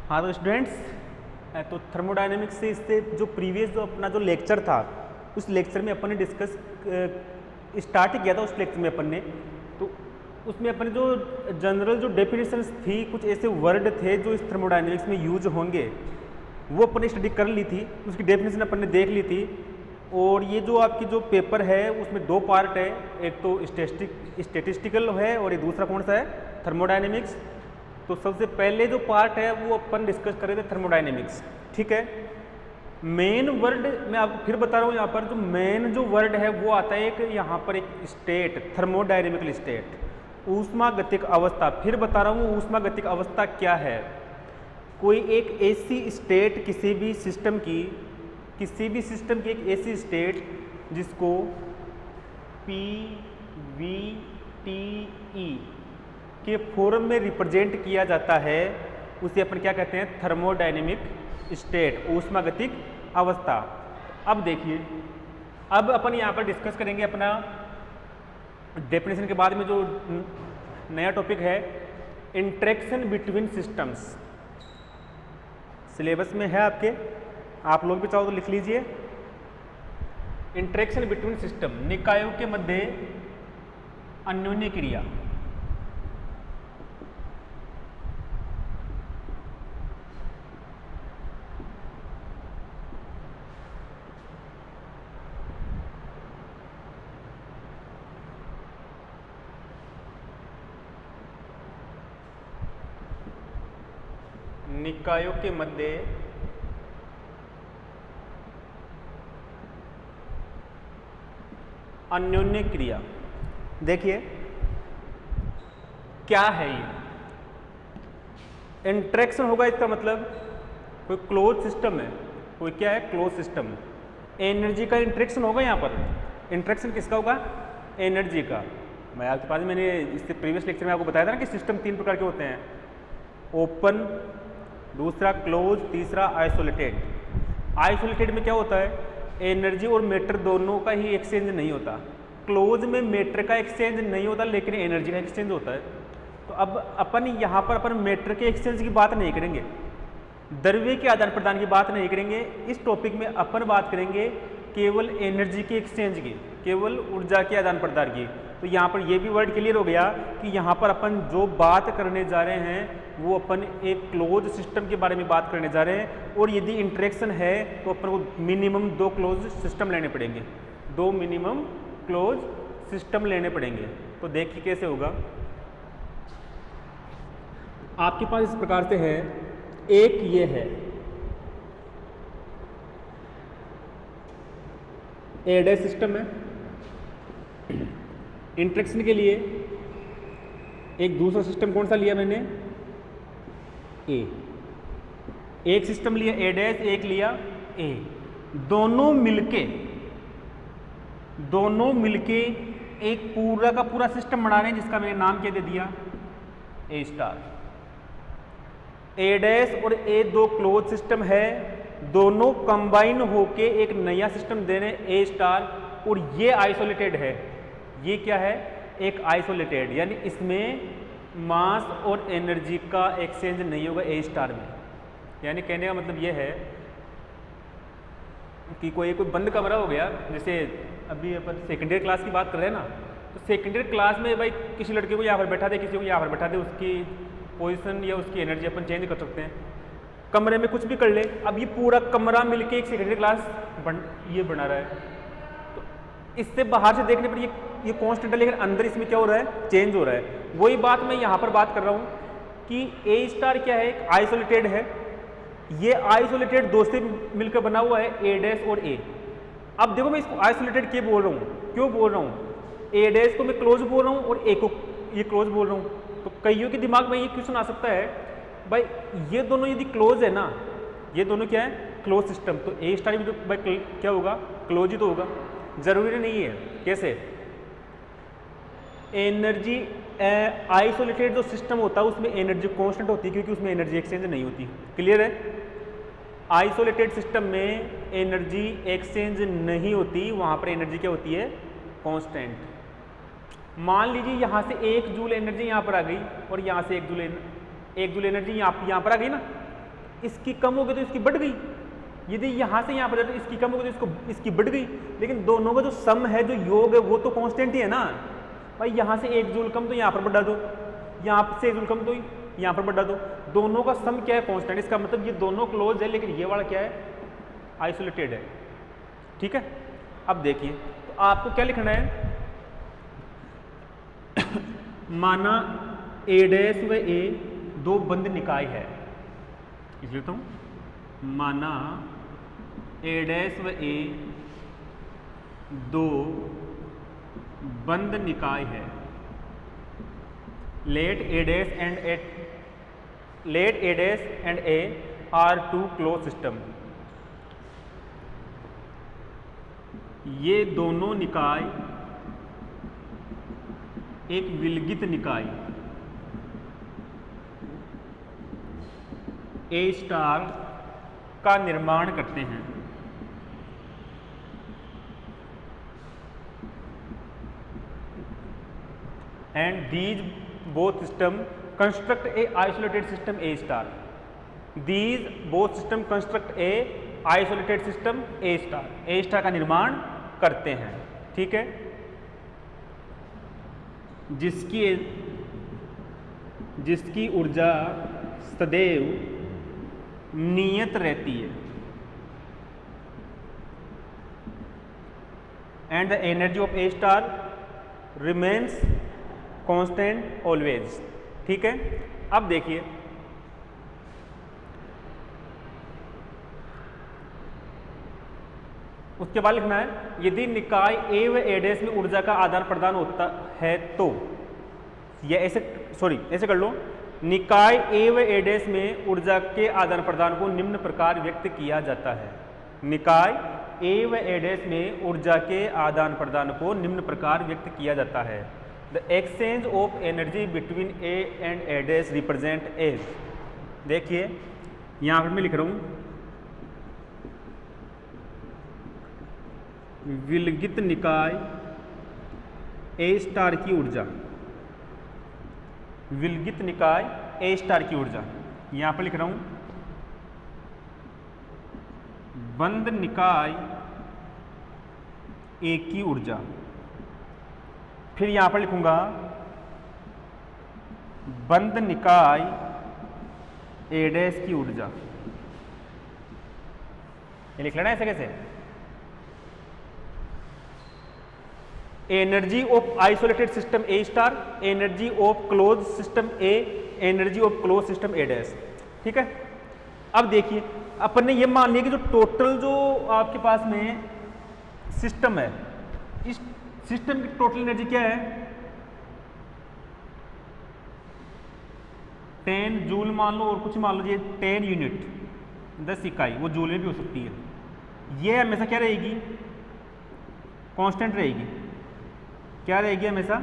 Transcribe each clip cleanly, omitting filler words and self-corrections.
हाँ तो स्टूडेंट्स, तो थर्मोडायनेमिक्स से इससे जो प्रीवियस जो अपना जो लेक्चर था उस लेक्चर में अपन ने डिस्कस स्टार्ट किया था। उस लेक्चर में अपन ने तो उसमें अपन जो जनरल जो डेफिनेशंस थी, कुछ ऐसे वर्ड थे जो इस थर्मोडायनेमिक्स में यूज होंगे, वो अपन ने स्टडी कर ली थी, उसकी डेफिनेशन अपन ने देख ली थी। और ये जो आपकी जो पेपर है उसमें दो पार्ट है, एक तो स्टेटिस्टिकल है और ये दूसरा कौन सा है, थर्मोडायनेमिक्स। तो सबसे पहले जो पार्ट है वो अपन डिस्कस कर रहे थे थर्मोडायनेमिक्स, ठीक है। मेन वर्ड मैं आपको फिर बता रहा हूँ, यहाँ पर जो मेन जो वर्ड है वो आता है एक यहाँ पर एक स्टेट, थर्मोडायनेमिकल स्टेट, ऊष्मागतिक अवस्था। फिर बता रहा हूँ ऊष्मागतिक अवस्था क्या है। कोई एक ऐसी स्टेट किसी भी सिस्टम की एक ऐसी स्टेट जिसको PVTE के फॉर्म में रिप्रेजेंट किया जाता है, उसे अपन क्या कहते हैं, थर्मोडायनेमिक स्टेट, ऊष्मागतिक अवस्था। अब देखिए, अब अपन यहाँ पर डिस्कस करेंगे अपना डेफिनेशन के बाद में जो नया टॉपिक है, इंटरेक्शन बिटवीन सिस्टम्स। सिलेबस में है आपके, आप लोग भी चाहो तो लिख लीजिए। इंटरेक्शन बिटवीन सिस्टम, निकायों के मध्य अन्योन्य क्रिया। निकायों के मध्य अन्योन्य क्रिया। देखिए क्या है ये इंटरेक्शन होगा, इसका मतलब कोई क्लोज सिस्टम है, कोई क्या है, क्लोज सिस्टम। एनर्जी का इंटरेक्शन होगा यहाँ पर। इंटरेक्शन किसका होगा, एनर्जी का। मैं आपके पास मैंने इससे प्रीवियस लेक्चर में आपको बताया था ना कि सिस्टम तीन प्रकार के होते हैं, ओपन, दूसरा क्लोज, तीसरा आइसोलेटेड। आइसोलेटेड में क्या होता है, एनर्जी और मैटर दोनों का ही एक्सचेंज नहीं होता। क्लोज में मैटर का एक्सचेंज नहीं होता लेकिन एनर्जी का एक्सचेंज होता है। तो अब अपन यहाँ पर अपन मैटर के एक्सचेंज की बात नहीं करेंगे, द्रव्य के आदान प्रदान की बात नहीं करेंगे। इस टॉपिक में अपन बात करेंगे केवल एनर्जी के एक्सचेंज की, केवल ऊर्जा के आदान प्रदान की। तो यहाँ पर ये भी वर्ड क्लियर हो गया कि यहाँ पर अपन जो बात करने जा रहे हैं वो अपन एक क्लोज सिस्टम के बारे में बात करने जा रहे हैं। और यदि इंटरेक्शन है तो अपन को मिनिमम 2 क्लोज सिस्टम लेने पड़ेंगे, 2 मिनिमम क्लोज सिस्टम लेने पड़ेंगे। तो देखिए कैसे होगा। आपके पास इस प्रकार से है, एक ये है एडेस सिस्टम है, इंटरेक्शन के लिए एक दूसरा सिस्टम कौन सा लिया मैंने, ए। एक सिस्टम लिया ए डैश, एक लिया ए। दोनों मिलके एक पूरा का पूरा सिस्टम बना रहे हैं जिसका मैंने नाम क्या दे दिया, ए स्टार। ए डैश और ए दो क्लोज सिस्टम है, दोनों कंबाइन होके एक नया सिस्टम दे रहे हैं, ए स्टार। और ये आइसोलेटेड है, ये क्या है, एक आइसोलेटेड, यानी इसमें मास और एनर्जी का एक्सचेंज नहीं होगा ए स्टार में। यानी कहने का मतलब ये है कि कोई बंद कमरा हो गया, जैसे अभी अपन सेकेंडरी क्लास की बात कर रहे हैं ना, तो सेकेंडरी क्लास में भाई किसी लड़के को यहाँ पर बैठा दे, किसी को यहाँ पर बैठा दे, उसकी पोजीशन या उसकी एनर्जी अपन चेंज कर सकते हैं, कमरे में कुछ भी कर ले। अब ये पूरा कमरा मिलके एक सेकेंडरी क्लास ये बना रहा है। तो इससे बाहर से देखने पर ये कांस्टेंट है, लेकिन अंदर इसमें क्या हो रहा है, चेंज हो रहा है। वही बात मैं यहाँ पर बात कर रहा हूँ कि ए स्टार क्या है, एक आइसोलेटेड है। ये आइसोलेटेड दो से मिलकर बना हुआ है, ए डैश और ए। अब देखो मैं इसको आइसोलेटेड क्यों बोल रहा हूँ, ए डैश को मैं क्लोज बोल रहा हूँ और ए को ये क्लोज बोल रहा हूँ। तो कईयों के दिमाग में ये क्वेश्चन आ सकता है, भाई ये दोनों यदि क्लोज है ना, ये दोनों क्या है, क्लोज सिस्टम, तो ए स्टार भी तो भाई क्या होगा, क्लोज ही तो होगा। जरूरी नहीं है, कैसे, एनर्जी आइसोलेटेड जो सिस्टम होता है उसमें एनर्जी कांस्टेंट होती है क्योंकि उसमें एनर्जी एक्सचेंज नहीं होती। क्लियर है, आइसोलेटेड सिस्टम में एनर्जी एक्सचेंज नहीं होती, वहां पर एनर्जी क्या होती है, कांस्टेंट। मान लीजिए यहाँ से 1 जूल एनर्जी यहाँ पर आ गई और यहाँ से 1 जूल एनर्जी यहाँ पर आ गई ना, इसकी कम हो गई तो इसकी बढ़ गई, यदि यहाँ से यहाँ पर जाए तो इसकी कम हो गई तो इसकी बढ़ गई, लेकिन दोनों का जो सम है, जो योग है, वो तो कांस्टेंट ही है ना भाई। यहाँ से 1 जूल कम तो यहाँ पर बढ़ा दो, यहाँ से 1 जूल कम तो यहाँ पर बढ़ा दो, दोनों का सम क्या है, कांस्टेंट। इसका मतलब ये दोनों क्लोज है, लेकिन ये वाला क्या है, आइसोलेटेड है। ठीक है, अब देखिए तो आपको क्या लिखना है, माना ए डैश व ए दो बंद निकाय है, इसलिए तो माना ए डैश व ए दो बंद निकाय है। Let A dash and A are two close system. ये दोनों निकाय एक विलगित निकाय ए स्टार का निर्माण करते हैं। And these both system construct A isolated system A star. These both system construct A isolated system A star. A star का निर्माण करते हैं। ठीक है, जिसकी ऊर्जा सदैव नियत रहती है। And the energy of A star remains constant always. ठीक है, अब देखिए उसके बाद लिखना है, यदि निकाय ए व ए डैश में ऊर्जा का आदान प्रदान होता है तो, या ऐसे कर लो, निकाय ए व ए डैश में ऊर्जा के आदान प्रदान को निम्न प्रकार व्यक्त किया जाता है। निकाय ए व ए डैश में ऊर्जा के आदान प्रदान को निम्न प्रकार व्यक्त किया जाता है। The exchange of energy between A and A dash represent as. देखिए यहां पर मैं लिख रहा हूं, विलगित निकाय ए स्टार की ऊर्जा, विलगित निकाय ए स्टार की ऊर्जा, यहां पर लिख रहा हूं बंद निकाय ए की ऊर्जा। फिर यहां पर लिखूंगा बंद निकाय ए डैश की ऊर्जा। ये लिख लेना ऐसे कैसे, energy of isolated system A star, energy of close system A, energy of close system A dash. ठीक है, अब देखिए अपन ने ये मान लिया कि जो टोटल जो आपके पास में सिस्टम है, इस सिस्टम की टोटल एनर्जी क्या है, 10 जूल मान लो, और कुछ मान लो ये 10 यूनिट, 10 इकाई, वो जूल में भी हो सकती है। ये हमेशा क्या रहेगी, कांस्टेंट रहेगी। क्या रहेगी हमेशा,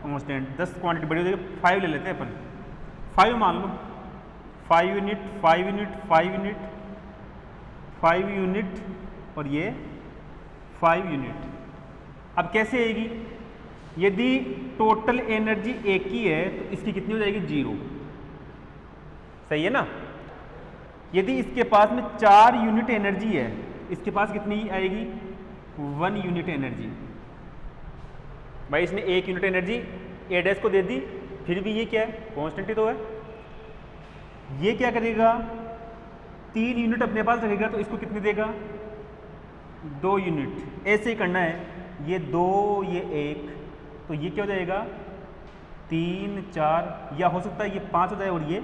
कांस्टेंट। 10 क्वांटिटी बड़ी हो जाएगी, 5 ले लेते हैं अपन, 5 मान लो, 5 यूनिट 5 यूनिट 5 यूनिट 5 यूनिट और ये 5 यूनिट। अब कैसे आएगी, यदि टोटल एनर्जी एक ही है तो इसकी कितनी हो जाएगी, 0। सही है ना। यदि इसके पास में 4 यूनिट एनर्जी है, इसके पास कितनी आएगी, 1 यूनिट एनर्जी। भाई इसने 1 यूनिट एनर्जी ए डैश को दे दी, फिर भी ये क्या है, कांस्टेंट ही तो है। ये क्या करेगा, 3 यूनिट अपने पास रखेगा तो इसको कितनी देगा, 2 यूनिट। ऐसे ही करना है, ये 2 ये 1, तो ये क्या हो जाएगा, 3 4, या हो सकता है ये 5 हो जाए और ये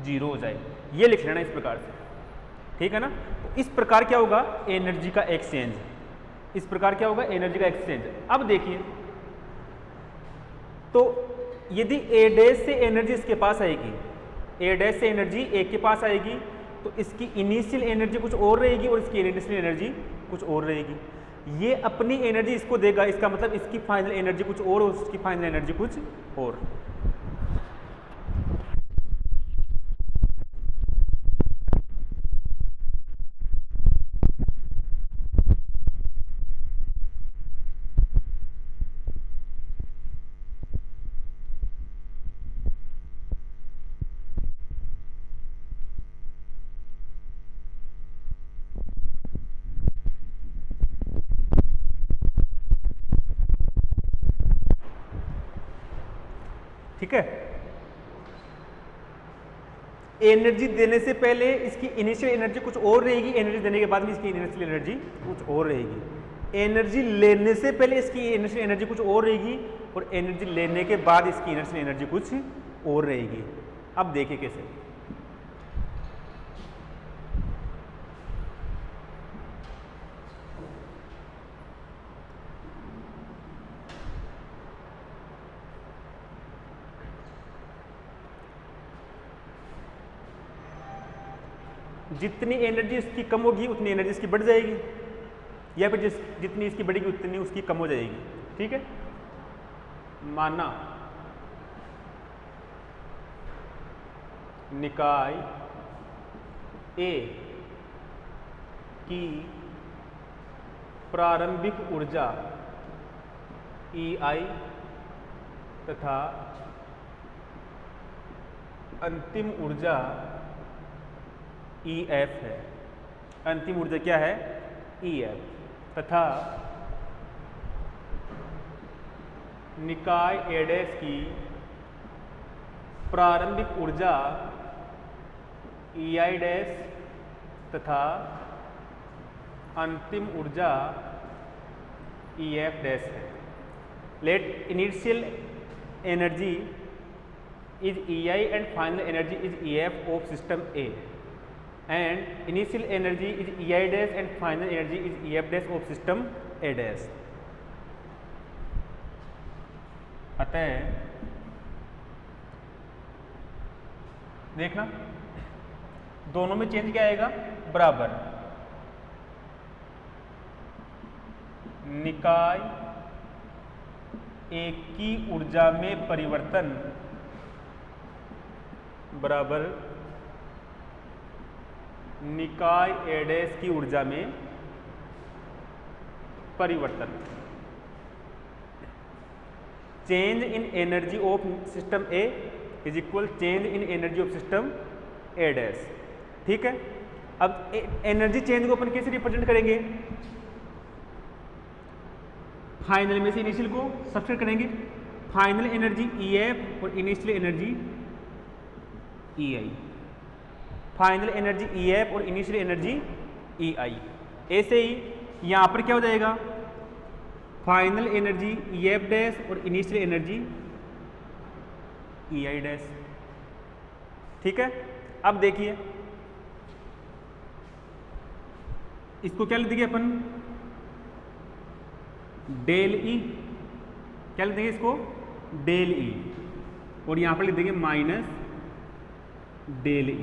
0 हो जाए। ये लिख लेना इस प्रकार से। ठीक है ना। तो इस प्रकार क्या होगा, एनर्जी का एक्सचेंज। इस प्रकार क्या होगा, एनर्जी का एक्सचेंज। अब देखिए तो यदि ए डैश से एनर्जी इसके पास आएगी, ए डैश से एनर्जी ए के पास आएगी, तो इसकी इनिशियल एनर्जी कुछ और रहेगी और इसकी इनिशियल एनर्जी कुछ और रहेगी। ये अपनी एनर्जी इसको देगा, इसका मतलब इसकी फाइनल एनर्जी कुछ और उसकी फाइनल एनर्जी कुछ और। ठीक है। एनर्जी देने से पहले इसकी इनिशियल एनर्जी कुछ और रहेगी, एनर्जी देने के बाद में इसकी इनिशियल एनर्जी कुछ और रहेगी। एनर्जी लेने से पहले इसकी इनिशियल एनर्जी कुछ और रहेगी और एनर्जी लेने के बाद इसकी इनिशियल एनर्जी कुछ और रहेगी। अब देखिए कैसे। जितनी एनर्जी इसकी कम होगी उतनी एनर्जी इसकी बढ़ जाएगी, या फिर जितनी इसकी बढ़ेगी उतनी उसकी कम हो जाएगी। ठीक है। माना निकाय ए की प्रारंभिक ऊर्जा EI तथा अंतिम ऊर्जा EF है। अंतिम ऊर्जा क्या है? EF। तथा निकाय A' की प्रारंभिक ऊर्जा EI' तथा अंतिम ऊर्जा EF' है। Let initial energy is EI and final energy is EF of system A and initial energy is EI' and final energy is EF' of system A'। अतः देखना दोनों में चेंज क्या आएगा? बराबर। निकाय एक की ऊर्जा में परिवर्तन बराबर निकाय A' की ऊर्जा में परिवर्तन। Change in energy of system A is equal change in energy of system A'। ठीक है। अब एनर्जी चेंज को अपन कैसे रिप्रेजेंट करेंगे? फाइनल में से इनिशियल को सब्सट्रैक्ट करेंगे। फाइनल एनर्जी EF और initial energy EI। Final energy EF और इनिशियल एनर्जी EI। ऐसे ही यहां पर क्या हो जाएगा? फाइनल एनर्जी EF' और इनिशियल एनर्जी EI'। ठीक है। अब देखिए इसको क्या लिख देंगे अपन? Del E। क्या लिख देंगे इसको? Del E। और यहां पर लिख देंगे माइनस डेल E।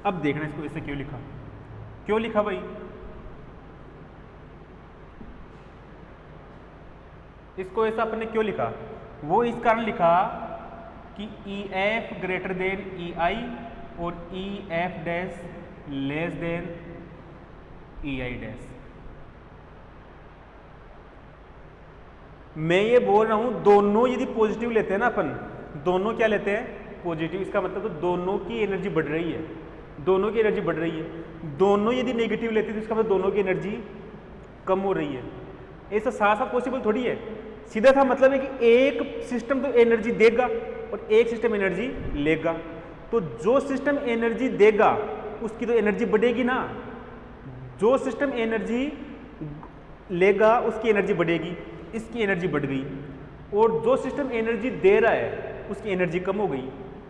अब देखना इसको ऐसे क्यों लिखा? क्यों लिखा भाई? इसको ऐसा अपने क्यों लिखा? वो इस कारण लिखा कि EF ग्रेटर देन EI और EF' लेस देन EI'। मैं ये बोल रहा हूं दोनों यदि पॉजिटिव लेते हैं ना अपन, दोनों क्या लेते हैं? पॉजिटिव। इसका मतलब तो दोनों की एनर्जी बढ़ रही है, दोनों की एनर्जी बढ़ रही है। दोनों यदि नेगेटिव लेते हैं तो इसका मतलब दोनों की एनर्जी कम हो रही है। ऐसा साथ साथ पॉसिबल थोड़ी है। सीधा सा मतलब है कि एक सिस्टम तो एनर्जी देगा और एक सिस्टम एनर्जी लेगा। तो जो सिस्टम एनर्जी देगा उसकी तो एनर्जी बढ़ेगी ना, जो सिस्टम एनर्जी लेगा उसकी एनर्जी बढ़ेगी। इसकी एनर्जी बढ़ गई और जो सिस्टम एनर्जी दे रहा है उसकी एनर्जी कम हो गई,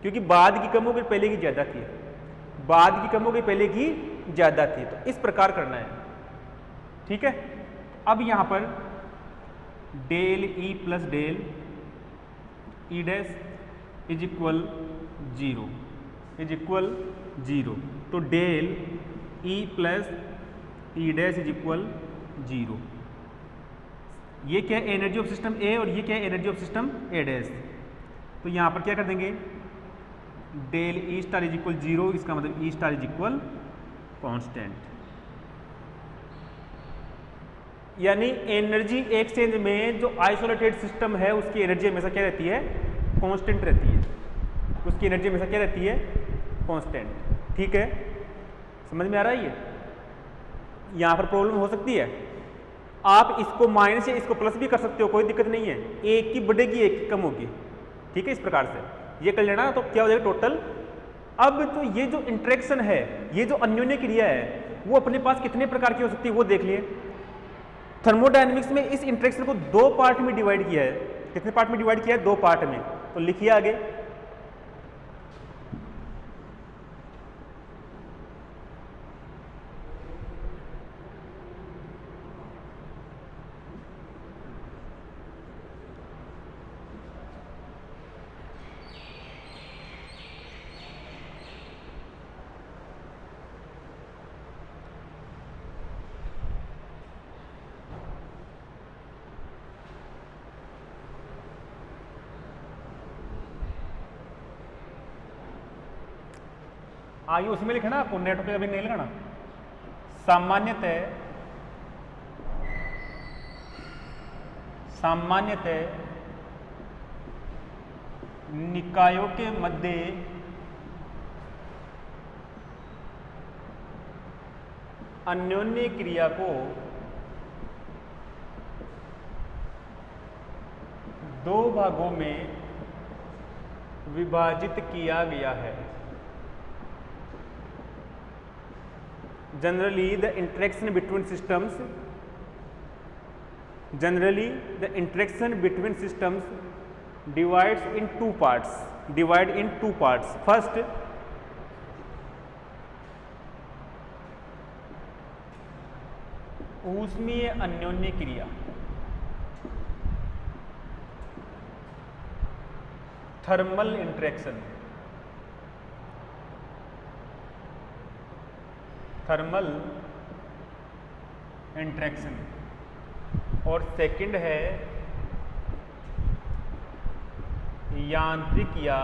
क्योंकि बाद की कम हो गई पहले की ज़्यादा थी, बाद की कम हो गई पहले की ज़्यादा थी। तो इस प्रकार करना है। ठीक है। अब यहाँ पर del E plus del E' is equal 0 is equal 0। तो del E plus E' is equal 0। ये क्या है? एनर्जी ऑफ सिस्टम A और ये क्या है? Energy of system A'। तो यहाँ पर क्या कर देंगे? Del E star is equal 0। इसका मतलब E star is equal constant. यानी एनर्जी एक्सचेंज में जो आइसोलेटेड सिस्टम है उसकी एनर्जी हमेशा क्या रहती है? कांस्टेंट रहती है। उसकी एनर्जी हमेशा क्या रहती है? कांस्टेंट। ठीक है। समझ में आ रहा है? ये यहाँ पर प्रॉब्लम हो सकती है। आप इसको माइनस या इसको प्लस भी कर सकते हो, कोई दिक्कत नहीं है। एक की बढ़ेगी एक की कम होगी। ठीक है, इस प्रकार से ये कर लेना तो क्या हो जाएगा टोटल। अब तो ये जो इंटरेक्शन है, ये जो अन्योन्य क्रिया है, वो अपने पास कितने प्रकार की हो सकती है वो देख लिए। थर्मोडायनेमिक्स में इस इंटरेक्शन को दो पार्ट में डिवाइड किया है। कितने पार्ट में डिवाइड किया है? दो पार्ट में। तो लिखिए आगे। आगे उसमें लिखना, आपको नेट पे अभी नहीं लिखना। सामान्यतः निकायों के मध्य अन्योन्य क्रिया को दो भागों में विभाजित किया गया है। Generally, the interaction between systems divides in two parts. First, ऊष्मीय अन्योन्य क्रिया, थर्मल इंटरेक्शन, और सेकंड है यांत्रिक या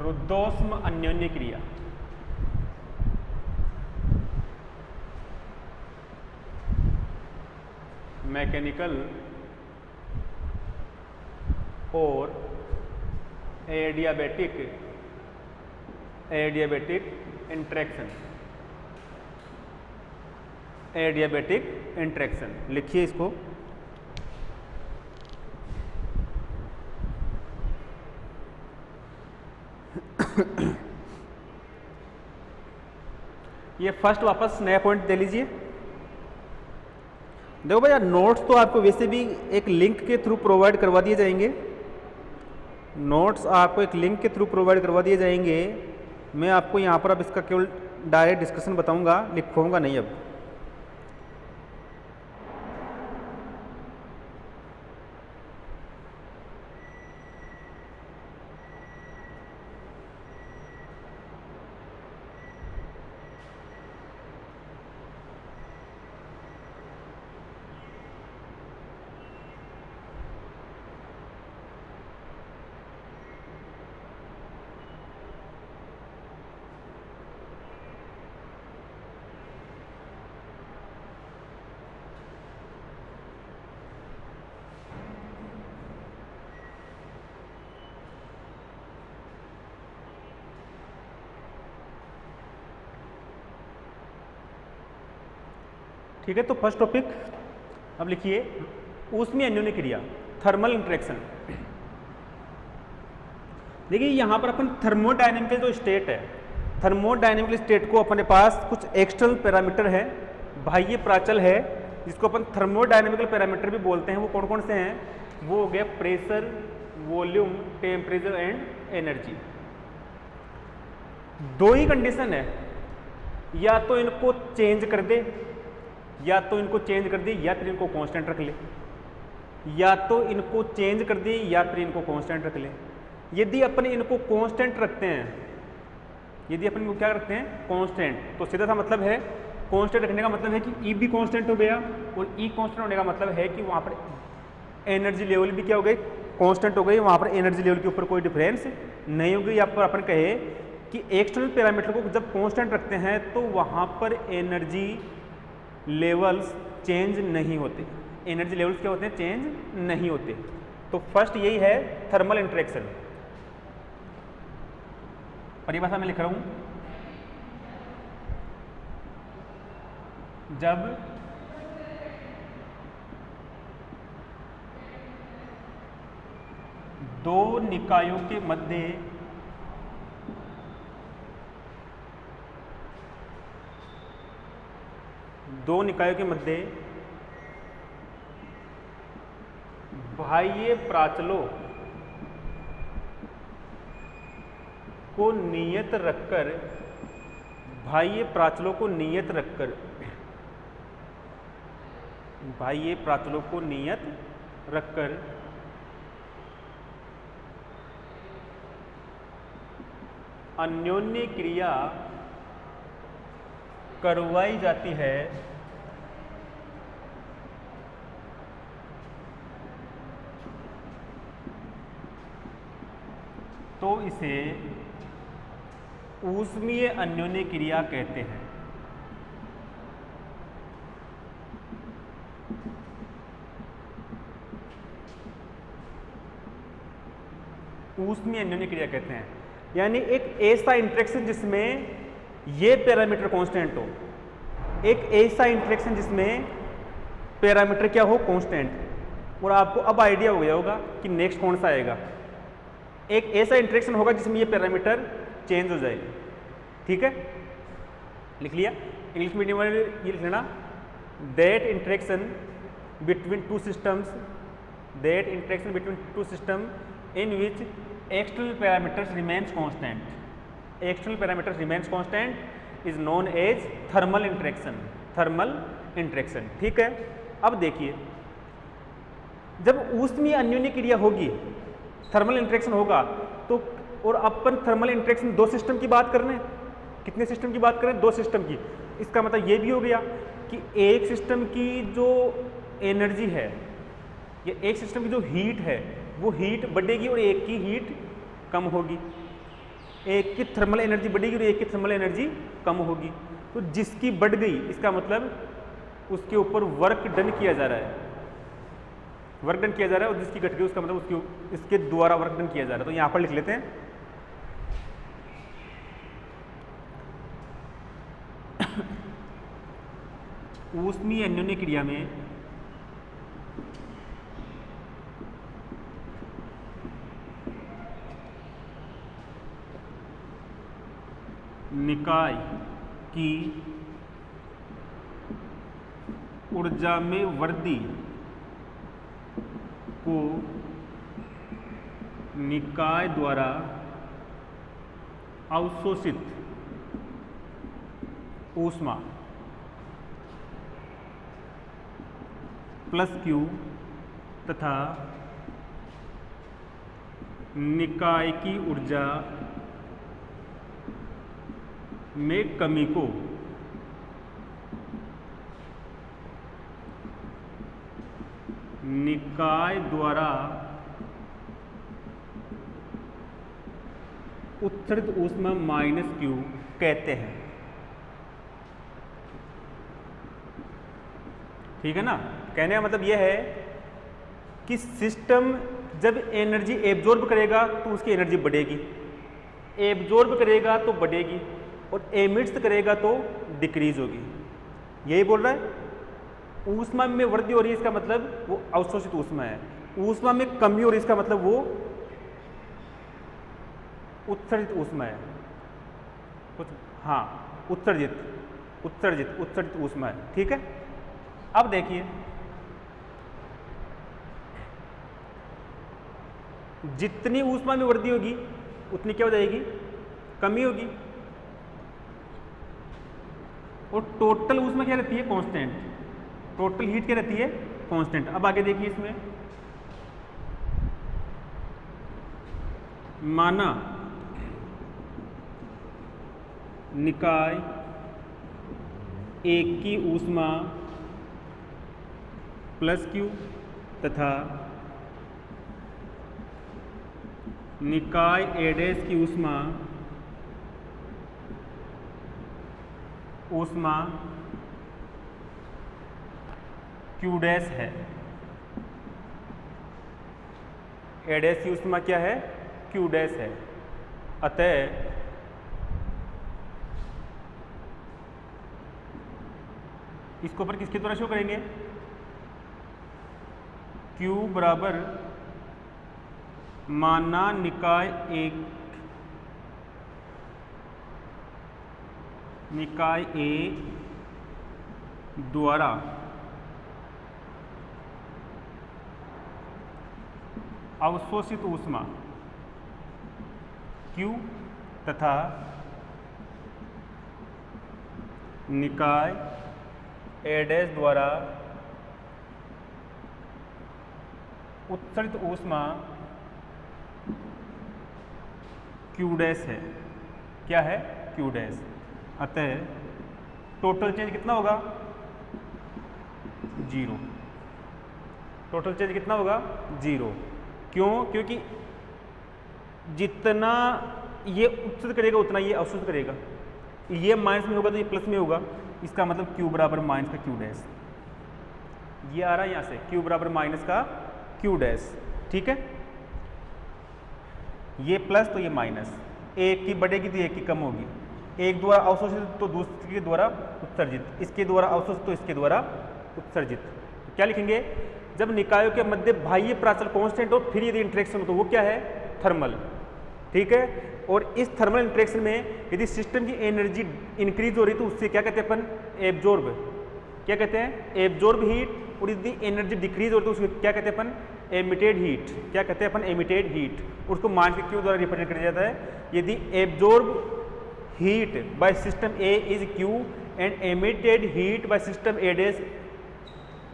रुद्धोष्म अन्योन्य क्रिया। मैकेनिकल और एडियाबैटिक इंटरेक्शन। लिखिए इसको। ये फर्स्ट वापस नया पॉइंट दे लीजिए। देखो भैया, नोट्स तो आपको वैसे भी एक लिंक के थ्रू प्रोवाइड करवा दिए जाएंगे। नोट्स आपको एक लिंक के थ्रू प्रोवाइड करवा दिए जाएंगे। मैं आपको यहाँ पर अब इसका केवल डायरेक्ट डिस्कशन बताऊंगा, लिखवाऊंगा नहीं अब। ठीक है, तो फर्स्ट टॉपिक अब लिखिए, ऊष्मीय अन्योन्य क्रिया, थर्मल इंटरेक्शन। देखिए यहाँ पर अपन थर्मोडायनेमिकल जो स्टेट है, थर्मोडायनेमिकल स्टेट को अपने पास कुछ एक्सटर्नल पैरामीटर है, बाह्य प्राचल है, जिसको अपन थर्मोडायनेमिकल पैरामीटर भी बोलते हैं। वो कौन कौन से हैं? वो हो गया pressure, volume, temperature and energy. दो ही कंडीशन है, या तो इनको चेंज कर दे, या तो इनको चेंज कर दे, या फिर इनको कांस्टेंट रख ले, या तो इनको चेंज कर दे, या फिर इनको कांस्टेंट रख ले। यदि अपन इनको कांस्टेंट रखते हैं, यदि अपन इनको क्या रखते हैं? कांस्टेंट, तो सीधा सा मतलब है, कांस्टेंट रखने का मतलब है कि ई भी कांस्टेंट हो गया, और ई कांस्टेंट होने का मतलब है कि वहाँ पर एनर्जी लेवल भी क्या हो गई? कांस्टेंट हो गई। वहाँ पर एनर्जी लेवल के ऊपर कोई डिफरेंस नहीं होगी। या पर अपन कहे कि एक्सटर्नल पैरामीटर को जब कांस्टेंट रखते हैं तो वहाँ पर एनर्जी लेवल्स चेंज नहीं होते। एनर्जी लेवल्स क्या होते हैं? चेंज नहीं होते। तो फर्स्ट यही है थर्मल इंटरेक्शन। परिभाषा में लिख रहा हूं, जब दो निकायों के मध्य बाह्य प्राचलों को नियत रखकर बाह्य प्राचलों को नियत रखकर अन्योन्य क्रिया करवाई जाती है, तो इसे ऊष्मीय अन्योन्य क्रिया कहते हैं। ऊष्मीय अन्योन्य क्रिया कहते हैं, यानी एक ऐसा इंटरेक्शन जिसमें ये पैरामीटर कांस्टेंट हो, एक ऐसा इंटरेक्शन जिसमें पैरामीटर क्या हो, कांस्टेंट। और आपको अब आइडिया हो गया होगा कि नेक्स्ट कौन सा आएगा। एक ऐसा इंटरेक्शन होगा जिसमें ये पैरामीटर चेंज हो जाएगी। ठीक है, लिख लिया। इंग्लिश मीडियम वाले ये लिख लेना, that interaction between two systems in which external parameters remains constant is known as thermal interaction। ठीक है, अब देखिए, जब ऊष्मीय अन्योन्य क्रिया होगी, थर्मल इंटरेक्शन होगा, तो और अपन थर्मल इंटरेक्शन दो सिस्टम की बात कर रहे हैं। कितने सिस्टम की बात करें? दो सिस्टम की। इसका मतलब ये भी हो गया कि एक सिस्टम की जो एनर्जी है, या एक सिस्टम की जो हीट है, वो हीट बढ़ेगी और एक की हीट कम होगी। एक की थर्मल एनर्जी बढ़ेगी और एक की थर्मल एनर्जी कम होगी। तो जिसकी बढ़ गई, इसका मतलब उसके ऊपर वर्क डन किया जा रहा है, और जिसकी घट गई उसका मतलब इसके द्वारा वर्क डन किया जा रहा है। तो यहां पर लिख लेते हैं, ऊष्मीय अन्योन्य क्रिया में निकाय की ऊर्जा में वृद्धि को निकाय द्वारा अवशोषित ऊष्मा प्लस Q तथा निकाय की ऊर्जा में कमी को निकाय द्वारा उत्सर्जित ऊष्मा माइनस Q कहते हैं। ठीक है ना, कहने का मतलब यह है कि सिस्टम जब एनर्जी एब्जॉर्ब करेगा तो उसकी एनर्जी बढ़ेगी, एब्जॉर्ब करेगा तो बढ़ेगी, और एमिट्स करेगा तो डिक्रीज होगी। यही बोल रहा है। ऊष्मा में वृद्धि हो रही है, इसका मतलब वो अवशोषित ऊष्मा है। ऊष्मा में कमी हो रही है, इसका मतलब वो उत्सर्जित ऊष्मा है। हाँ, उत्सर्जित ऊष्मा है। ठीक है, अब देखिए, जितनी ऊष्मा में वृद्धि होगी उतनी क्या हो जाएगी, कमी होगी, और टोटल ऊष्मा क्या रहती है, कांस्टेंट। टोटल हीट क्या रहती है, कांस्टेंट। अब आगे देखिए, इसमें माना निकाय एक की ऊष्मा प्लस Q तथा निकाय A डैश की ऊष्मा Q डैश है। A डैश की ऊष्मा क्या है, Q डैश है। अतः इसको पर किसके द्वारा शो करेंगे, Q बराबर माना निकाय ए द्वारा अवशोषित ऊष्मा Q तथा निकाय A' द्वारा उत्सर्जित ऊष्मा Q' है। क्या है? Q'। अतः टोटल चेंज कितना होगा? 0। टोटल चेंज कितना होगा? 0। क्यों? क्योंकि जितना ये उत्सर्जित करेगा उतना ये अवशोषित करेगा। ये माइनस में होगा तो ये प्लस में होगा। इसका मतलब Q बराबर माइनस का Q'। ये आ रहा है यहाँ से Q बराबर माइनस का Q'। ठीक है, ये प्लस तो ये माइनस, एक की बढ़ेगी तो एक की कम होगी। एक द्वारा अवशोषित तो दूसरे के द्वारा उत्सर्जित, इसके द्वारा अवशोषित तो इसके द्वारा उत्सर्जित। तो क्या लिखेंगे? जब निकायों के मध्य बाह्य प्राचल कांस्टेंट हो फिर यदि इंटरेक्शन हो तो वो क्या है? थर्मल। ठीक है, और इस थर्मल इंटरेक्शन में यदि सिस्टम की एनर्जी इंक्रीज हो रही तो उससे क्या कहते हैं अपन? एब्जॉर्ब। क्या कहते हैं? Absorb heat. और यदि एनर्जी डिक्रीज हो रही तो उसको क्या कहते हैं अपन? Emitted heat. क्या कहते हैं अपन? Emitted heat. उसको मान के Q द्वारा रिप्रेजेंट किया जाता है। यदि absorb heat by system A is Q and emitted heat by system A dash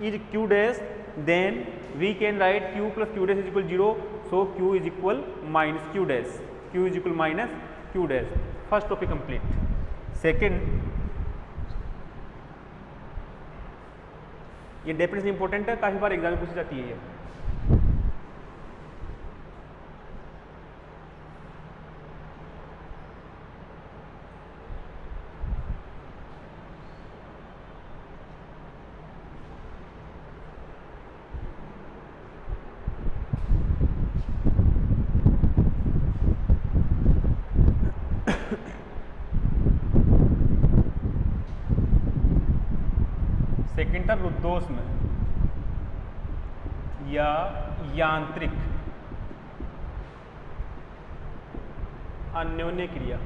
is Q dash, then we can write Q plus Q dash is equal 0. So Q is equal minus Q dash. Q is equal minus Q dash. First topic complete. Second, ये definition important है, काफी बार exam में पूछी जाती है ये। Second था रुद्धोष्म या यांत्रिक अन्योन्य क्रिया,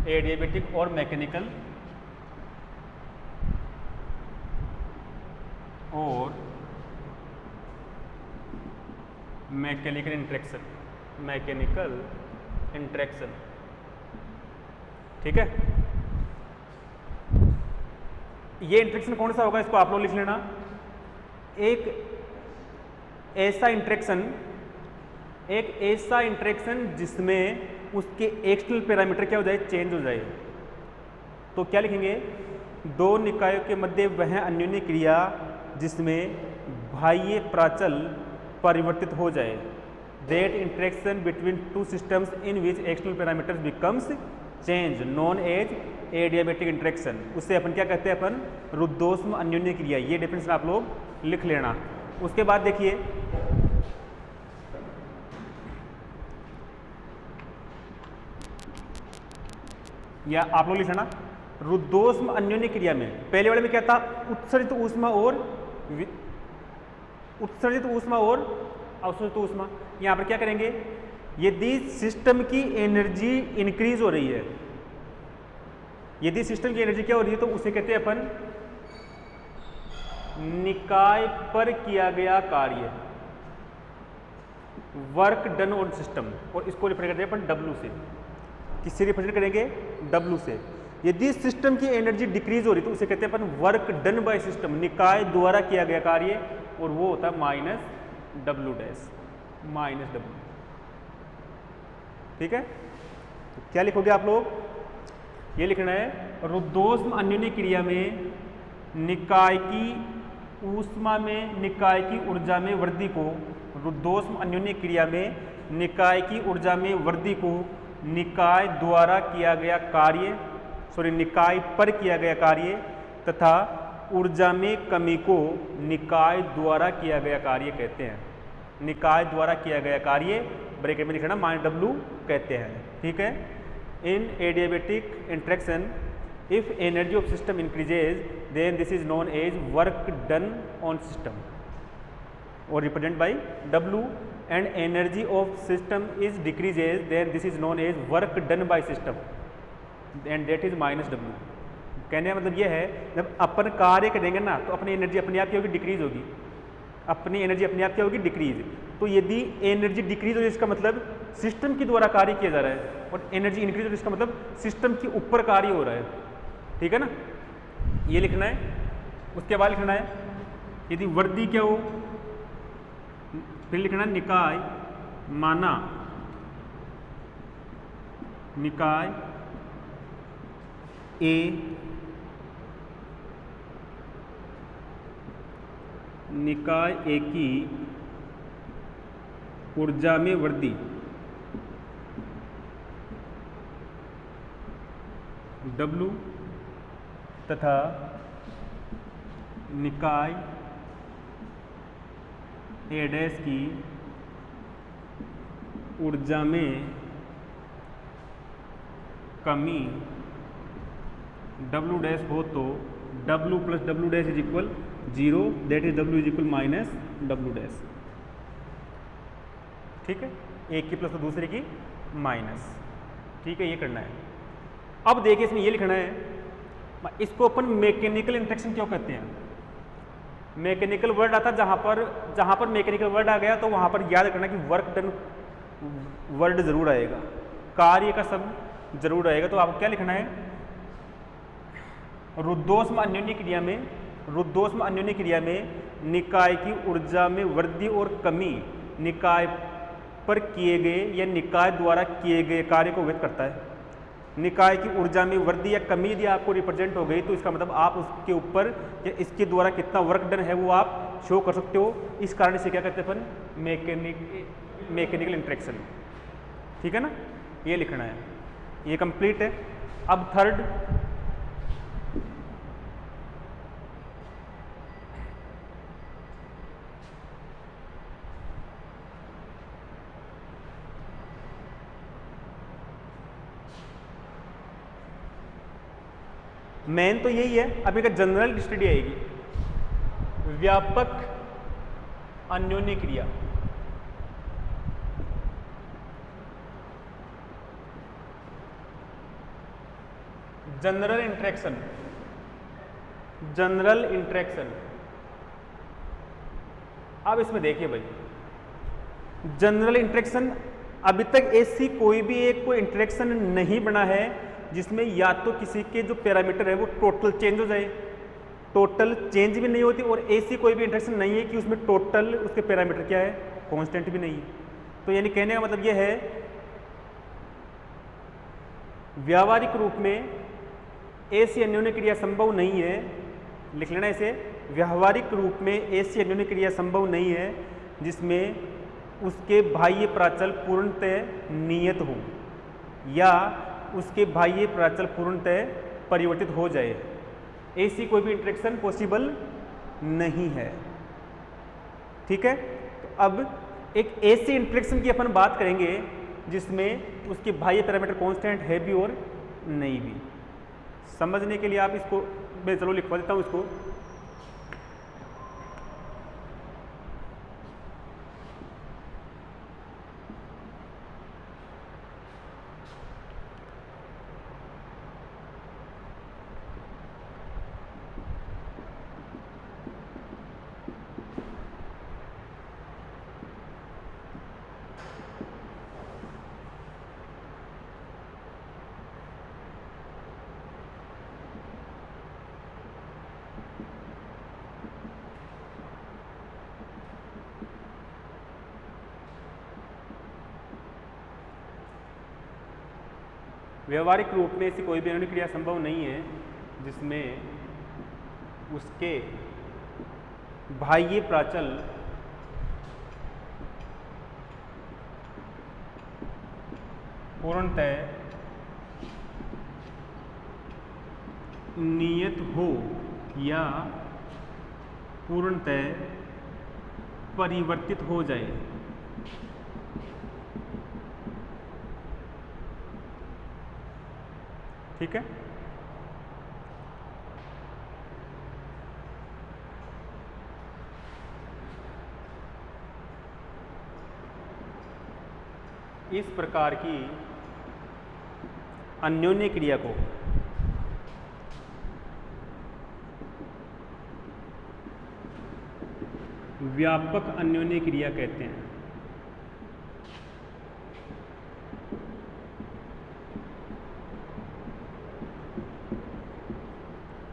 एडियाबेटिक और मैकेनिकल इंटरेक्शन। ठीक है, ये इंटरेक्शन कौन सा होगा इसको आप लोग लिख लेना। एक ऐसा इंटरेक्शन जिसमें उसके एक्सटर्नल पैरामीटर क्या हो जाए? चेंज हो जाए। तो क्या लिखेंगे? दो निकायों के मध्य वह अन्योन्य क्रिया जिसमें बाह्य प्राचल परिवर्तित हो जाए। That interaction between two systems in which external parameters becomes change known as adiabatic interaction. उससे अपन क्या कहते हैं? अपन रुद्धोष्म अन्योन्य क्रिया। ये डेफिनेशन आप लोग लिख लेना। उसके बाद देखिए, या आप लोग लिख लेना रुद्धोष्म अन्योन्य क्रिया में पहले वाले में क्या था? उत्सर्जित ऊष्मा और अवशोषित ऊष्मा। यहां पर क्या करेंगे? यदि सिस्टम की एनर्जी इंक्रीज हो रही है, यदि सिस्टम की एनर्जी क्या हो रही है तो उसे कहते हैं अपन निकाय पर किया गया कार्य, वर्क डन ऑन सिस्टम। और इसको रिप्रेजेंट करते हैं अपन W से। किससे रिप्रेजेंट करेंगे? W से। यदि सिस्टम की एनर्जी डिक्रीज हो रही तो उसे कहते हैं अपन वर्क डन बाय सिस्टम, निकाय द्वारा किया गया कार्य, और वो होता है minus W dash, minus W। ठीक है, तो क्या लिखोगे आप लोग? ये लिखना है रुद्धोष्म अन्योन्य क्रिया में निकाय की ऊष्मा में निकाय की ऊर्जा में वृद्धि को, रुद्धोष्म अन्योन्य क्रिया में निकाय की ऊर्जा में वृद्धि को निकाय द्वारा किया गया कार्य, निकाय पर किया गया कार्य तथा ऊर्जा में कमी को निकाय द्वारा किया गया कार्य कहते हैं। निकाय द्वारा किया गया कार्य ब्रैकेट में लिखना माइनस W कहते हैं। ठीक है, in adiabatic interaction if energy of system increases then this is known as work done on system. और represent by W, and energy of system is decreases, then this is known as work done by system and that is -W। कहने का मतलब ये है, जब अपन कार्य करेंगे ना तो अपनी एनर्जी अपने आप क्या होगी, डिक्रीज होगी। अपनी एनर्जी अपने आप क्या होगी, डिक्रीज। तो यदि एनर्जी डिक्रीज हो इसका मतलब सिस्टम के द्वारा कार्य किया जा रहा है, और एनर्जी इंक्रीज हो इसका मतलब सिस्टम के ऊपर कार्य हो रहा है। ठीक है ना, ये लिखना है। उसके बाद लिखना है यदि वर्दी क्या हो, फिर लिखना है निकाय माना, निकाय ए निकाय ए की ऊर्जा में वृद्धि W तथा निकाय ए डैश की ऊर्जा में कमी W डैश हो तो W plus W dash is equal 0, that is W is equal minus W dash. ठीक है, एक की प्लस तो दूसरे की माइनस। ठीक है, ये करना है। अब देखिए इसमें ये लिखना है, इसको अपन मैकेनिकल इंटरेक्शन क्यों कहते हैं। मैकेनिकल वर्ड आता है जहाँ पर मैकेनिकल वर्ड आ गया तो वहाँ पर याद रखना कि वर्क डन वर्ड जरूर आएगा, कार्य का सब जरूर आएगा। तो आपको क्या लिखना है, रुद्धोष्म अन्योन्य क्रिया में, रुद्धोष्म अन्योन्य क्रिया में निकाय की ऊर्जा में वृद्धि और कमी निकाय पर किए गए या निकाय द्वारा किए गए कार्य को व्यक्त करता है। निकाय की ऊर्जा में वृद्धि या कमी यदि आपको रिप्रेजेंट हो गई तो इसका मतलब आप उसके ऊपर या इसके द्वारा कितना वर्क डन है वो आप शो कर सकते हो। इस कारण से क्या कहते हैं अपन, मैकेनिकल इंटरेक्शन। ठीक है ना, ये लिखना है, ये कंप्लीट है। अब थर्ड, मेन तो यही है। अब एक जनरल स्टडी आएगी, व्यापक अन्योन्य क्रिया। General interaction, general interaction. अब इसमें देखिए भाई, जनरल इंटरेक्शन अभी तक ऐसी कोई भी एक कोई इंटरेक्शन नहीं बना है जिसमें या तो किसी के जो पैरामीटर है वो टोटल चेंज हो जाए, टोटल चेंज भी नहीं होती, और ऐसी कोई भी इंटरेक्शन नहीं है कि उसमें टोटल उसके पैरामीटर क्या है, कांस्टेंट भी नहीं है। तो यानी कहने का मतलब ये है, व्यावहारिक रूप में ऐसी अन्योन्य क्रिया संभव नहीं है। लिख लेना इसे, व्यावहारिक रूप में ऐसी अन्योन्य क्रिया संभव नहीं है जिसमें उसके बाह्य प्राचल पूर्णतः नियत हो या उसके बाह्य प्राचल पूर्णतः परिवर्तित हो जाए। ऐसी कोई भी इंटरेक्शन पॉसिबल नहीं है। ठीक है, तो अब एक ऐसी इंटरेक्शन की अपन बात करेंगे जिसमें उसके बाह्य पैरामीटर कांस्टेंट है भी और नहीं भी। समझने के लिए आप इसको मैं चलो लिखवा देता हूँ इसको। व्यवहारिक रूप में ऐसी कोई भी अन्योन्य क्रिया संभव नहीं है जिसमें उसके बाह्य प्राचल पूर्णतः नियत हो या पूर्णतः परिवर्तित हो जाए। ठीक है, इस प्रकार की अन्योन्य क्रिया को व्यापक अन्योन्य क्रिया कहते हैं।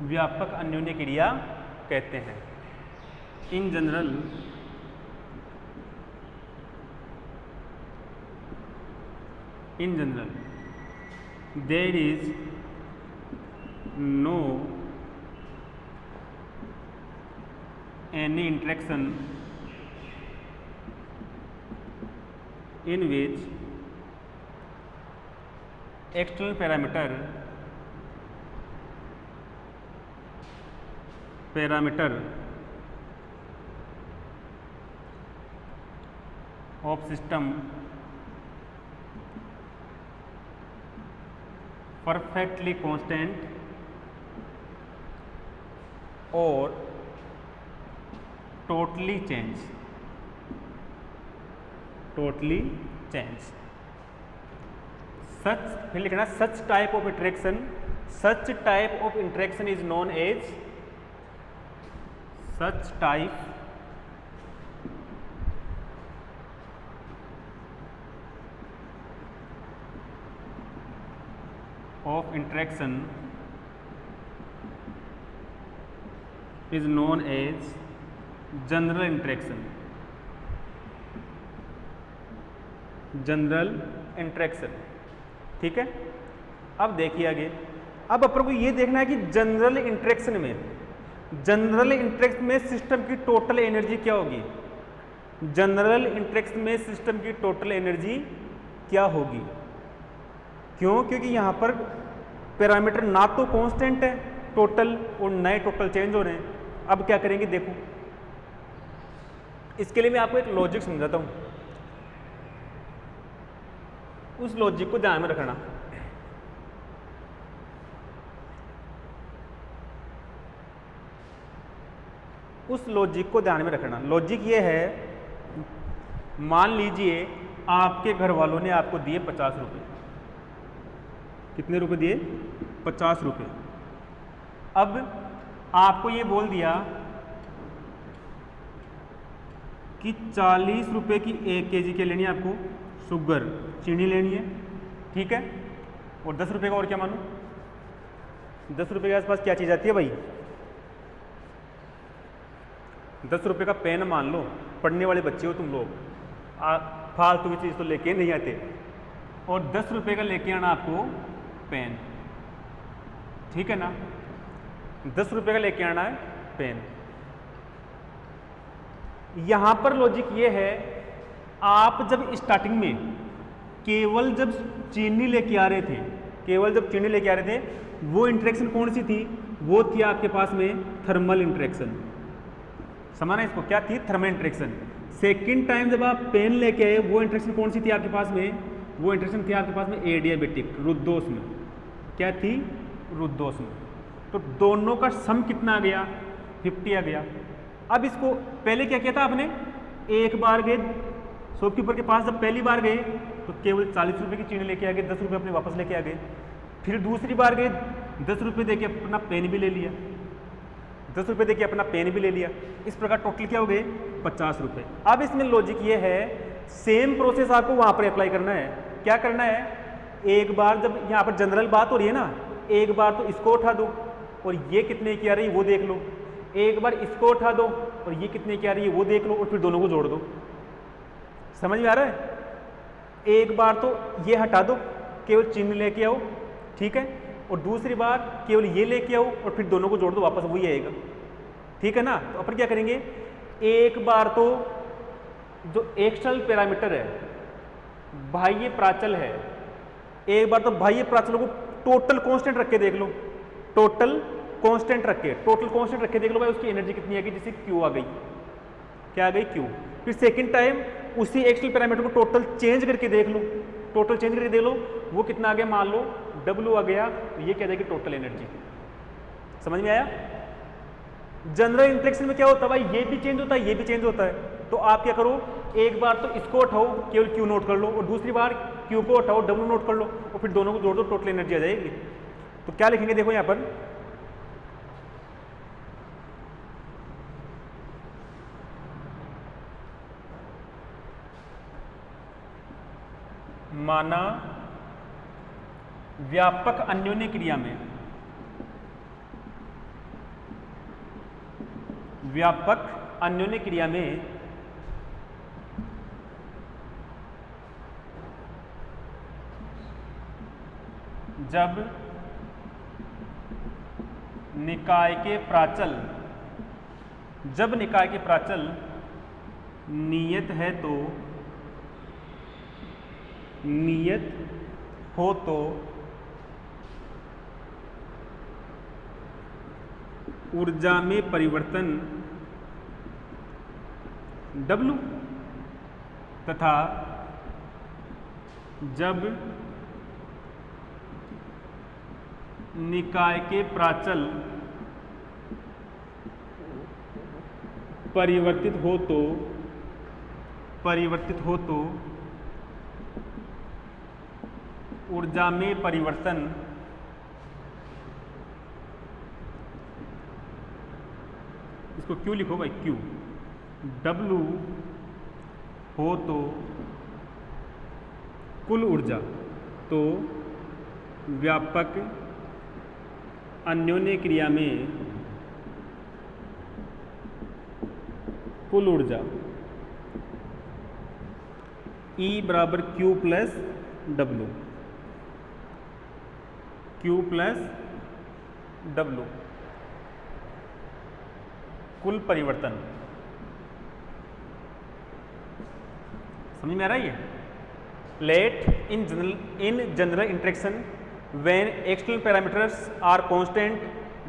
व्यापक अन्योन्य क्रिया कहते हैं। In general there is no any interaction in which external parameter of system perfectly constant or totally change such, फिर लिखना such type of interaction is known as such type of interaction is known as general interaction। ठीक है। अब देखिए आगे, अब अपन को ये देखना है कि जनरल इंटरेक्शन में सिस्टम की टोटल एनर्जी क्या होगी। जनरल इंटरेक्शन में सिस्टम की टोटल एनर्जी क्या होगी। क्यों? क्योंकि यहाँ पर पैरामीटर ना तो कांस्टेंट है टोटल और नए टोटल चेंज हो रहे हैं। अब क्या करेंगे देखो, इसके लिए मैं आपको एक लॉजिक समझाता हूँ, उस लॉजिक को ध्यान में रखना। लॉजिक ये है, मान लीजिए आपके घर वालों ने आपको दिए 50 रुपये। कितने रुपए दिए? 50 रुपये। अब आपको ये बोल दिया कि 40 रुपये की 1 kg के लेनी है आपको शुगर, चीनी लेनी है, ठीक है। और 10 रुपये का और क्या मानो, 10 रुपये के आसपास क्या चीज़ आती है भाई? 10 रुपये का पेन मान लो, पढ़ने वाले बच्चे हो तुम लोग, फालतू की चीज़ तो लेके नहीं आते। और 10 रुपये का लेके आना आपको पेन, ठीक है ना। 10 रुपये का लेके आना है पेन। यहां पर लॉजिक ये है, आप जब स्टार्टिंग में केवल जब चीनी लेके आ रहे थे, वो इंटरेक्शन कौन सी थी? वो थी आपके पास में थर्मल इंटरेक्शन। समझना इसको, क्या थी? Thermal interaction. सेकेंड टाइम जब आप पेन लेके आए, वो इंटरेक्शन कौन सी थी आपके पास में? वो इंटरेक्शन थी आपके पास में एडियाबेटिक, रुद्धोष्म। क्या थी? रुद्धोष्म। तो दोनों का सम कितना आ गया? 50 आ गया। अब इसको पहले क्या किया था आपने? एक बार गए शॉपकीपर के पास, जब पहली बार गए तो केवल 40 रुपये की चीनी लेके आ गए, 10 रुपये अपने वापस लेके आ गए। फिर दूसरी बार गए, 10 रुपये देके अपना पेन भी ले लिया, 10 रुपये देके अपना पेन भी ले लिया। इस प्रकार टोटल क्या हो गए? 50 रुपये। अब इसमें लॉजिक ये है, सेम प्रोसेस आपको वहाँ पर अप्लाई करना है। क्या करना है? एक बार जब यहाँ पर जनरल बात हो रही है ना, एक बार तो इसको उठा दो और ये कितने की आ रही है वो देख लो, एक बार इसको उठा दो और ये कितने की आ रही है वो देख लो, और फिर दोनों को जोड़ दो। समझ में आ रहा है? एक बार तो ये हटा दो, केवल चिन्ह लेके आओ, ठीक है, और दूसरी बार केवल ये लेके आओ और फिर दोनों को जोड़ दो, वापस वही आएगा, ठीक है ना। तो अपन क्या करेंगे, एक बार तो जो एक्सटर्नल पैरामीटर है, बाह्य प्राचल है, एक बार तो बाह्य प्राचलों को टोटल कांस्टेंट रख के देख लो, टोटल कांस्टेंट रख के देख लो भाई उसकी एनर्जी कितनी आ गई, जैसे Q आ गई, क्या आ गई? Q। फिर सेकंड टाइम उसी एक्सटर्नल पैरामीटर को टोटल चेंज करके देख लो, वो कितना आ गया, मान लो W आ गया, तो ये क्या देगी? Total energy. समझ में आया? जनरल इंटरेक्शन में क्या होता है भाई, ये भी चेंज होता है, ये भी चेंज होता है। तो आप क्या करो, एक बार तो इसको उठाओ, केवल Q नोट कर लो, और दूसरी बार Q को उठाओ, W नोट कर लो, और फिर दोनों को जोड़ दो, टोटल एनर्जी आ जाएगी। तो क्या लिखेंगे देखो यहाँ पर, माना व्यापक अन्योन्य क्रिया में, व्यापक अन्योन्य क्रिया में जब निकाय के प्राचल, जब निकाय के प्राचल नियत है तो, नियत हो तो ऊर्जा में परिवर्तन W तथा जब निकाय के प्राचल परिवर्तित हो तो ऊर्जा में परिवर्तन इसको Q लिखो भाई, Q W हो तो कुल ऊर्जा, तो व्यापक अन्योन्य क्रिया में कुल ऊर्जा E बराबर Q plus W, Q plus W, कुल परिवर्तन। समझ में आ रहा है ये? Let in general interaction when external parameters are constant,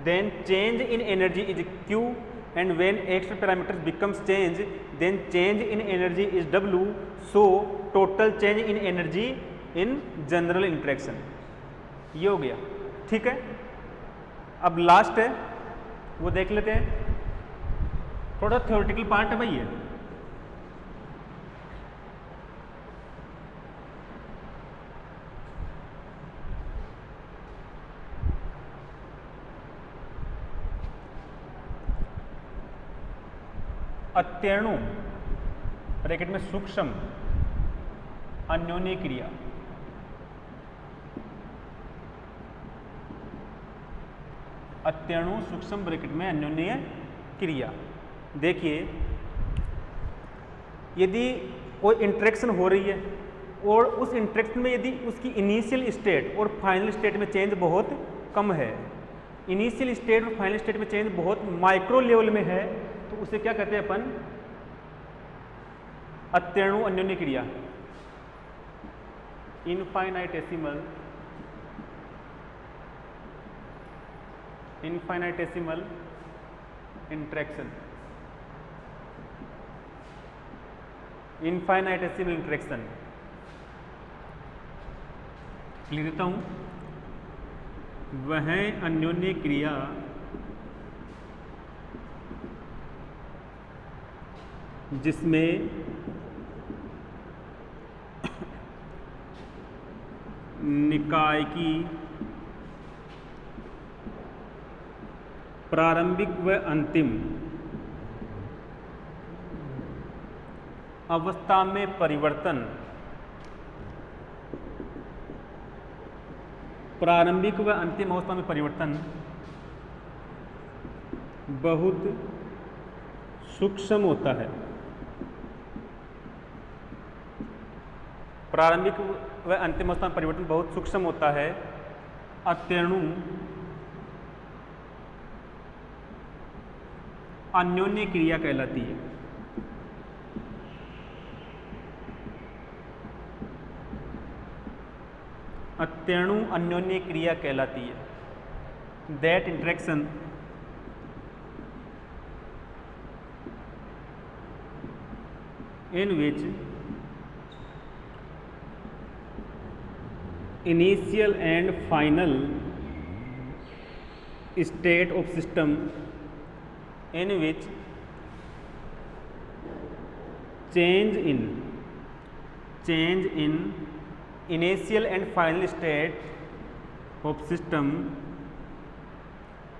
then change in energy is Q, and when external parameters becomes change, then change in energy is W, so total change in energy in general interaction। ये हो गया, ठीक है। अब last है वो देख लेते हैं, थोड़ा थ्योरेटिकल पार्ट है भाई ये। अत्यणु ब्रैकेट में सूक्ष्म अन्योन्य क्रिया, अत्यणु सूक्ष्म ब्रैकेट में अन्योन्य क्रिया। देखिए, यदि कोई इंटरेक्शन हो रही है और उस इंटरेक्शन में यदि उसकी इनिशियल स्टेट और फाइनल स्टेट में चेंज बहुत कम है, इनिशियल स्टेट और फाइनल स्टेट में चेंज बहुत माइक्रो लेवल में है, तो उसे क्या कहते हैं अपन, अत्यणु अन्योन्य क्रिया, इनफाइनाइटेसिमल इंटरेक्शन, इनफाइनाइटेसिमल इंटरेक्शन लिख देता हूं। वह अन्योन्य क्रिया जिसमें निकाय की प्रारंभिक व अंतिम अवस्था में परिवर्तन, प्रारंभिक व अंतिम अवस्था में परिवर्तन बहुत सूक्ष्म होता है। प्रारंभिक व अंतिम अवस्था में परिवर्तन बहुत सूक्ष्म होता है। अत्यणु अन्योन्य क्रिया कहलाती है। अत्यणु अन्योन्य क्रिया कहलाती है। That interaction in which initial and final state of system, in which change in initial and final state of system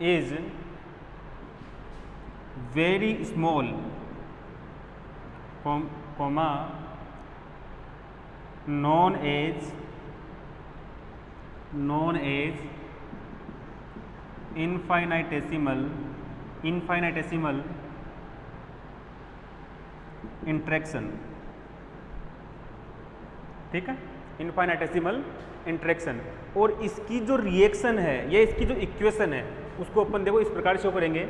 is very small, comma known as infinitesimal interaction. ठीक है, इनफाइनाइटेसिमल इंट्रैक्शन। और इसकी जो रिएक्शन है या इसकी जो equation है उसको अपन देखो इस प्रकार शो करेंगे।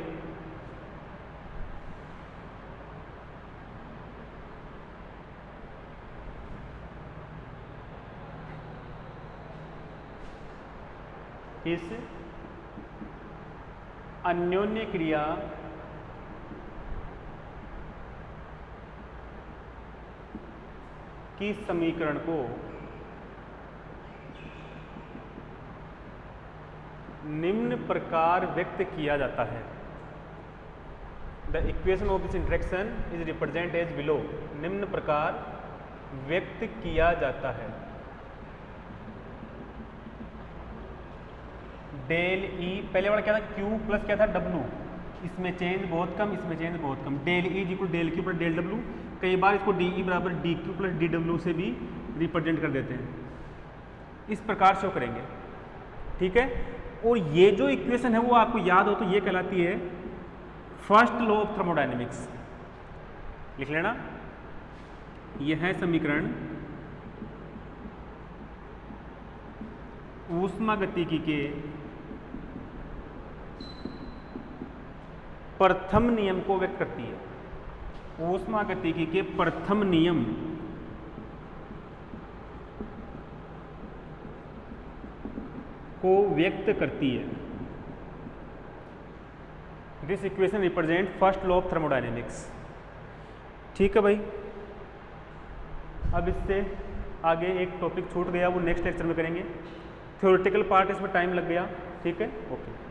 इस अन्योन्य क्रिया की समीकरण को निम्न प्रकार व्यक्त किया जाता है। The equation of this interaction is represent as below. निम्न प्रकार व्यक्त किया जाता है। डेल ई पहले वाला क्या था, क्यू प्लस क्या था डब्लू, इसमें चेंज बहुत कम, इसमें चेंज बहुत कम। Del E equal del Q plus del W. कई बार इसको डी ई बराबर D Q plus D W से भी रिप्रेजेंट कर देते हैं। इस प्रकार शो करेंगे। ठीक है, और ये जो इक्वेशन है वो आपको याद हो तो ये कहलाती है फर्स्ट लॉ ऑफ थर्मोडायनेमिक्स। लिख लेना, यह है समीकरण ऊष्मागतिकी के प्रथम नियम को व्यक्त करती है। ऊष्मागतिकी के प्रथम नियम को व्यक्त करती है। This equation represent first law of thermodynamics. ठीक है भाई, अब इससे आगे एक टॉपिक छूट गया, वो नेक्स्ट लेक्चर में करेंगे। थ्योरेटिकल पार्ट इसमें टाइम लग गया। ठीक है, ओके।